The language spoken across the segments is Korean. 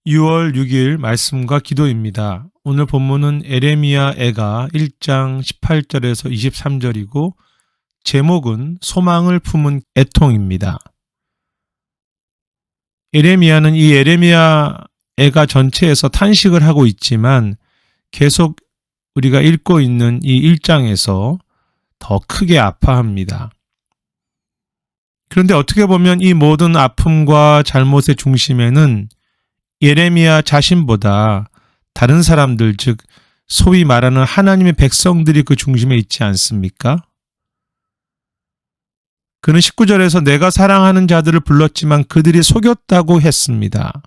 6월 6일 말씀과 기도입니다. 오늘 본문은 에레미야 애가 1장 18절에서 23절이고 제목은 소망을 품은 애통입니다. 에레미야는 이 에레미야 애가 전체에서 탄식을 하고 있지만 계속 우리가 읽고 있는 이 1장에서 더 크게 아파합니다. 그런데 어떻게 보면 이 모든 아픔과 잘못의 중심에는 예레미야 자신보다 다른 사람들, 즉 소위 말하는 하나님의 백성들이 그 중심에 있지 않습니까? 그는 19절에서 내가 사랑하는 자들을 불렀지만 그들이 속였다고 했습니다.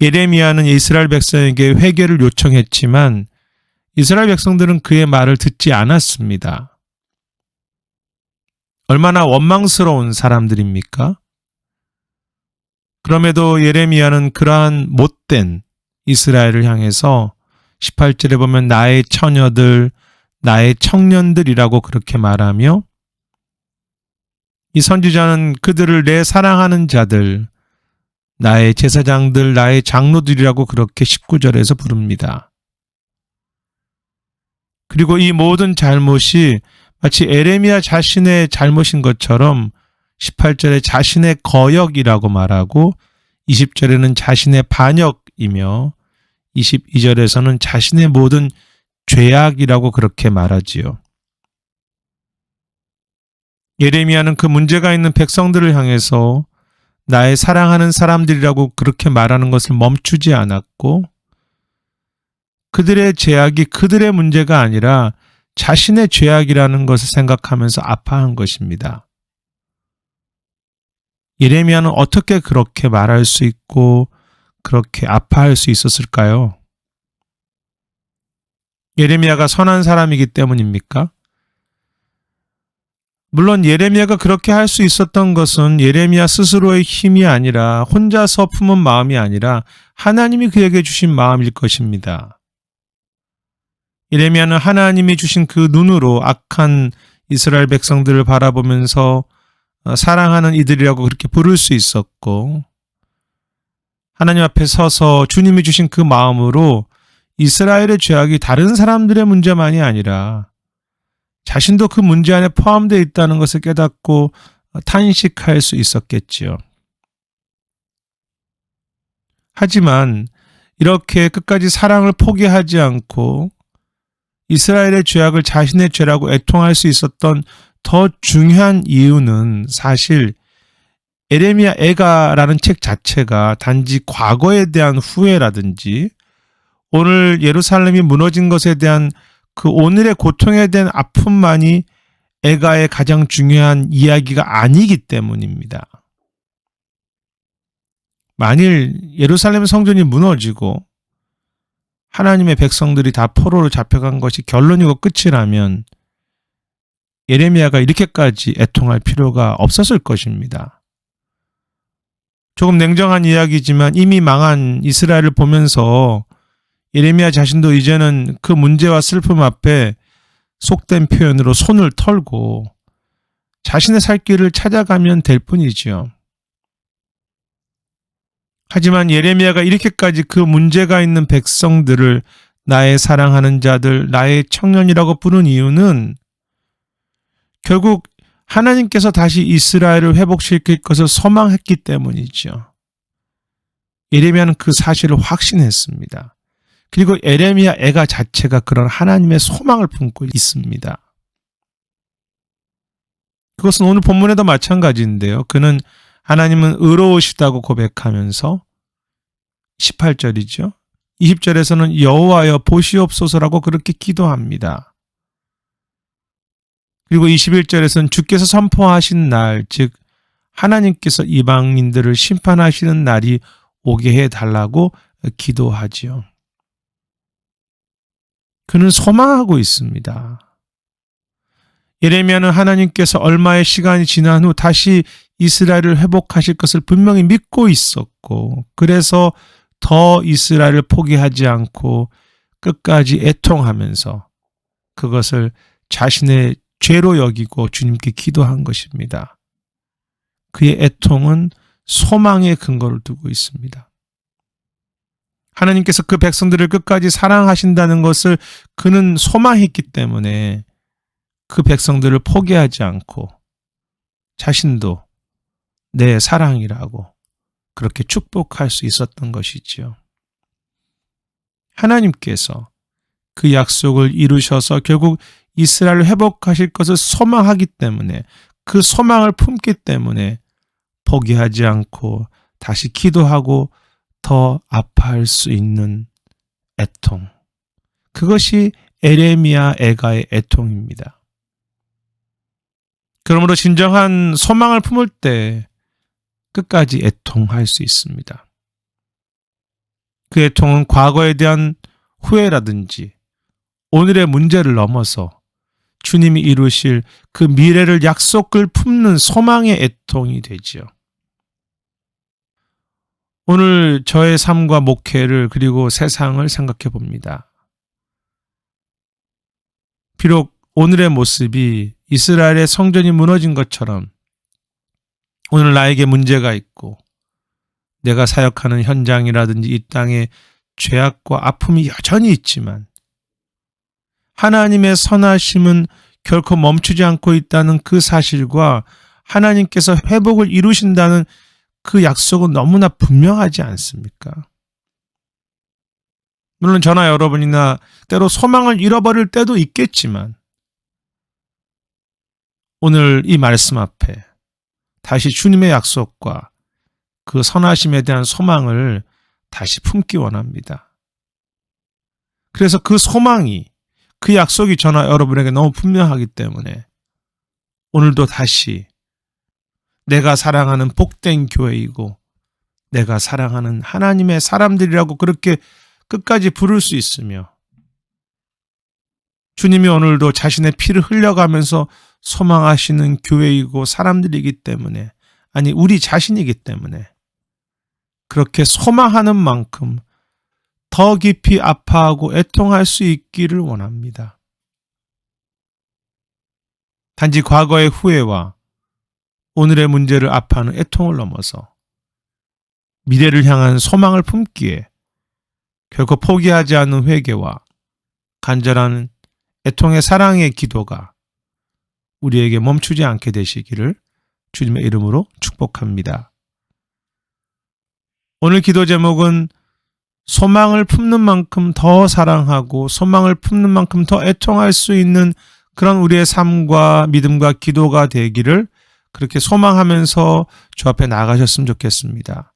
예레미야는 이스라엘 백성에게 회개를 요청했지만 이스라엘 백성들은 그의 말을 듣지 않았습니다. 얼마나 원망스러운 사람들입니까? 그럼에도 예레미야는 그러한 못된 이스라엘을 향해서 18절에 보면 나의 처녀들, 나의 청년들이라고 그렇게 말하며 이 선지자는 그들을 내 사랑하는 자들, 나의 제사장들, 나의 장로들이라고 그렇게 19절에서 부릅니다. 그리고 이 모든 잘못이 마치 에레미야 자신의 잘못인 것처럼 18절에 자신의 거역이라고 말하고 20절에는 자신의 반역이며 22절에서는 자신의 모든 죄악이라고 그렇게 말하지요. 예레미야는 그 문제가 있는 백성들을 향해서 나의 사랑하는 사람들이라고 그렇게 말하는 것을 멈추지 않았고 그들의 죄악이 그들의 문제가 아니라 자신의 죄악이라는 것을 생각하면서 아파한 것입니다. 예레미야는 어떻게 그렇게 말할 수 있고 그렇게 아파할 수 있었을까요? 예레미야가 선한 사람이기 때문입니까? 물론 예레미야가 그렇게 할 수 있었던 것은 예레미야 스스로의 힘이 아니라 혼자서 품은 마음이 아니라 하나님이 그에게 주신 마음일 것입니다. 예레미야는 하나님이 주신 그 눈으로 악한 이스라엘 백성들을 바라보면서 사랑하는 이들이라고 그렇게 부를 수 있었고 하나님 앞에 서서 주님이 주신 그 마음으로 이스라엘의 죄악이 다른 사람들의 문제만이 아니라 자신도 그 문제 안에 포함되어 있다는 것을 깨닫고 탄식할 수 있었겠지요. 하지만 이렇게 끝까지 사랑을 포기하지 않고 이스라엘의 죄악을 자신의 죄라고 애통할 수 있었던 더 중요한 이유는 사실 에레미야 애가라는 책 자체가 단지 과거에 대한 후회라든지 오늘 예루살렘이 무너진 것에 대한 그 오늘의 고통에 대한 아픔만이 애가의 가장 중요한 이야기가 아니기 때문입니다. 만일 예루살렘 성전이 무너지고 하나님의 백성들이 다 포로로 잡혀간 것이 결론이고 끝이라면 예레미야가 이렇게까지 애통할 필요가 없었을 것입니다. 조금 냉정한 이야기지만 이미 망한 이스라엘을 보면서 예레미야 자신도 이제는 그 문제와 슬픔 앞에 속된 표현으로 손을 털고 자신의 살 길을 찾아가면 될 뿐이지요. 하지만 예레미야가 이렇게까지 그 문제가 있는 백성들을 나의 사랑하는 자들, 나의 청년이라고 부른 이유는 결국 하나님께서 다시 이스라엘을 회복시킬 것을 소망했기 때문이죠. 예레미야는 그 사실을 확신했습니다. 그리고 에레미야 애가 자체가 그런 하나님의 소망을 품고 있습니다. 그것은 오늘 본문에도 마찬가지인데요. 그는 하나님은 의로우시다고 고백하면서 18절이죠. 20절에서는 여호와여 보시옵소서라고 그렇게 기도합니다. 그리고 21절에서는 주께서 선포하신 날, 즉 하나님께서 이방인들을 심판하시는 날이 오게 해달라고 기도하지요. 그는 소망하고 있습니다. 예레미야는 하나님께서 얼마의 시간이 지난 후 다시 이스라엘을 회복하실 것을 분명히 믿고 있었고 그래서 더 이스라엘을 포기하지 않고 끝까지 애통하면서 그것을 자신의 죄로 여기고 주님께 기도한 것입니다. 그의 애통은 소망의 근거를 두고 있습니다. 하나님께서 그 백성들을 끝까지 사랑하신다는 것을 그는 소망했기 때문에 그 백성들을 포기하지 않고 자신도 내 사랑이라고 그렇게 축복할 수 있었던 것이지요. 하나님께서 그 약속을 이루셔서 결국 이스라엘을 회복하실 것을 소망하기 때문에, 그 소망을 품기 때문에 포기하지 않고 다시 기도하고 더 아파할 수 있는 애통. 그것이 에레미야 애가의 애통입니다. 그러므로 진정한 소망을 품을 때 끝까지 애통할 수 있습니다. 그 애통은 과거에 대한 후회라든지 오늘의 문제를 넘어서 주님이 이루실 그 미래를 약속을 품는 소망의 애통이 되지요. 오늘 저의 삶과 목회를 그리고 세상을 생각해 봅니다. 비록 오늘의 모습이 이스라엘의 성전이 무너진 것처럼 오늘 나에게 문제가 있고 내가 사역하는 현장이라든지 이 땅에 죄악과 아픔이 여전히 있지만 하나님의 선하심은 결코 멈추지 않고 있다는 그 사실과 하나님께서 회복을 이루신다는 그 약속은 너무나 분명하지 않습니까? 물론 저나 여러분이나 때로 소망을 잃어버릴 때도 있겠지만 오늘 이 말씀 앞에 다시 주님의 약속과 그 선하심에 대한 소망을 다시 품기 원합니다. 그래서 그 소망이, 그 약속이 저나 여러분에게 너무 분명하기 때문에 오늘도 다시 내가 사랑하는 복된 교회이고 내가 사랑하는 하나님의 사람들이라고 그렇게 끝까지 부를 수 있으며 주님이 오늘도 자신의 피를 흘려가면서 소망하시는 교회이고 사람들이기 때문에, 아니 우리 자신이기 때문에 그렇게 소망하는 만큼 더 깊이 아파하고 애통할 수 있기를 원합니다. 단지 과거의 후회와 오늘의 문제를 아파하는 애통을 넘어서 미래를 향한 소망을 품기에 결코 포기하지 않는 회개와 간절한 애통의 사랑의 기도가 우리에게 멈추지 않게 되시기를 주님의 이름으로 축복합니다. 오늘 기도 제목은 소망을 품는 만큼 더 사랑하고 소망을 품는 만큼 더 애통할 수 있는 그런 우리의 삶과 믿음과 기도가 되기를 그렇게 소망하면서 주 앞에 나가셨으면 좋겠습니다.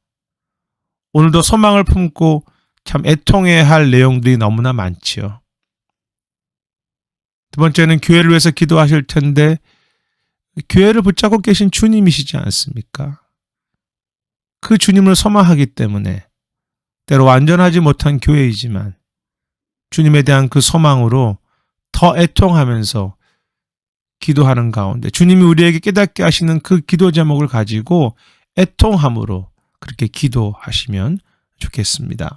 오늘도 소망을 품고 참 애통해야 할 내용들이 너무나 많지요. 두 번째는 교회를 위해서 기도하실 텐데 교회를 붙잡고 계신 주님이시지 않습니까? 그 주님을 소망하기 때문에 때로 완전하지 못한 교회이지만 주님에 대한 그 소망으로 더 애통하면서 기도하는 가운데 주님이 우리에게 깨닫게 하시는 그 기도 제목을 가지고 애통함으로 그렇게 기도하시면 좋겠습니다.